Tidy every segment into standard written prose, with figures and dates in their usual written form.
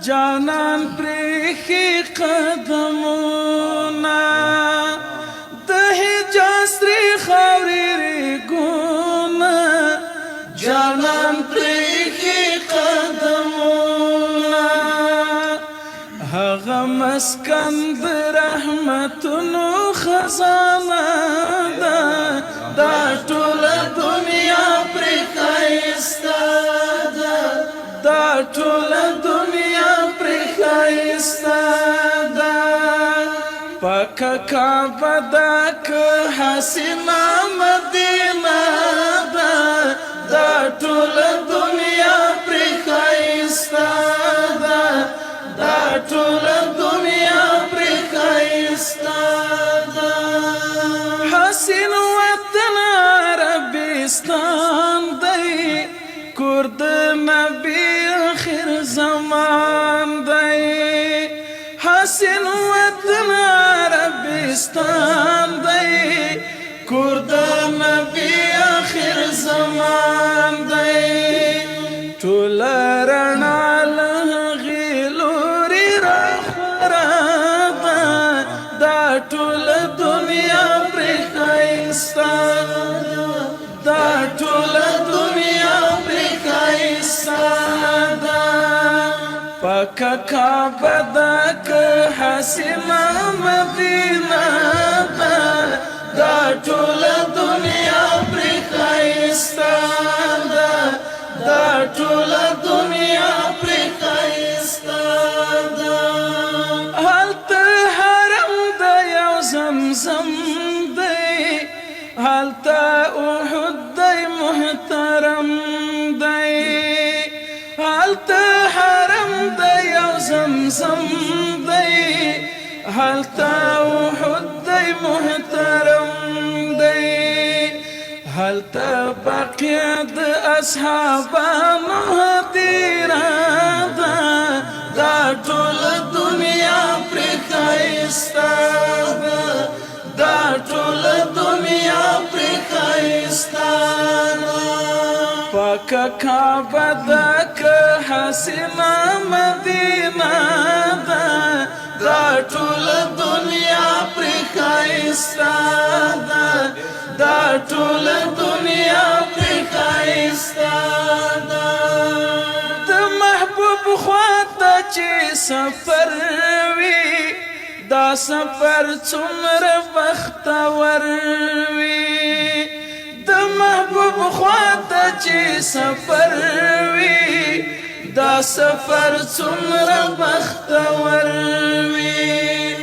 جانان پریخی قدمونا د حجاز تری خاوری ریگونا جانان پریخی قدمونا هغه مسکن د رحمتونو خزانه ده دا ټوله دنیا پرې ښایسته ده دا ټوله دنیا پرې ښایسته ده پاکه کعبه ده که حسینه مدینه ده دا ټوله دنیا پرې ښایسته ده دا ټوله دنیا پرې ښایسته ده حسین وطن عربستان دی کور د نبی آخر زمان دی حسین وطن عربستان دی کور د نبی آخر زمان دی ټول رڼا له هغې لورې راخوره ده دا ټوله دنیا پرې ښایسته دا ټوله دنیا پرې ښایسته ده پاکه کعبه ده که حسینه مدینه ده دا ټوله دنیا پرې ښایسته ده دا ټوله دنیا پرې ښایسته ده هلته حرم د یو زمزم دی هلته احد دی محترم دی هلته حرم د یو زمزم دی هلته احد دی محترم دی هلته بقیه د اصحابانو هدیره ده دا ټوله دنیا پرې ښایسته ده دا ټوله دنیا پرې ښایسته ده پاکه کعبه ده که حسینه مدینه ده دا ټوله دنیا پرې ښایسته ده دا ټوله دنیا پرې ښایسته ده د محبوب خواته چې سفر وي دا سفر څومره بختور وي د محبوب خواته چې سفر وي دا سفر څومره بختور وي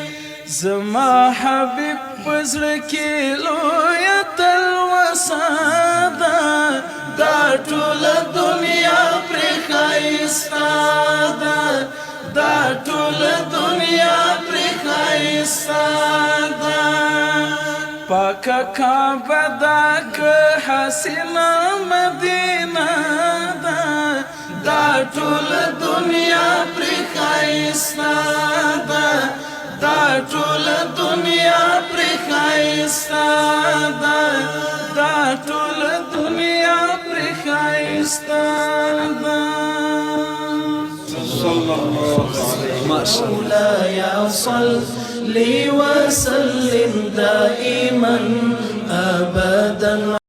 زما حبیب په زړه کې لویه تلوسه ده دا ټوله دنیا پرې ښایسته ده دا ټوله دنیا پرې ښایسته ده پاکه کعبه ده که حسینه مدینه ده دا ټوله دنیا پرې ښایسته ده دا ټوله دنیا پرې ښایسته ده دا ټوله دنیا پرې ښایسته ده مولاي صل وسلم دائما أبدا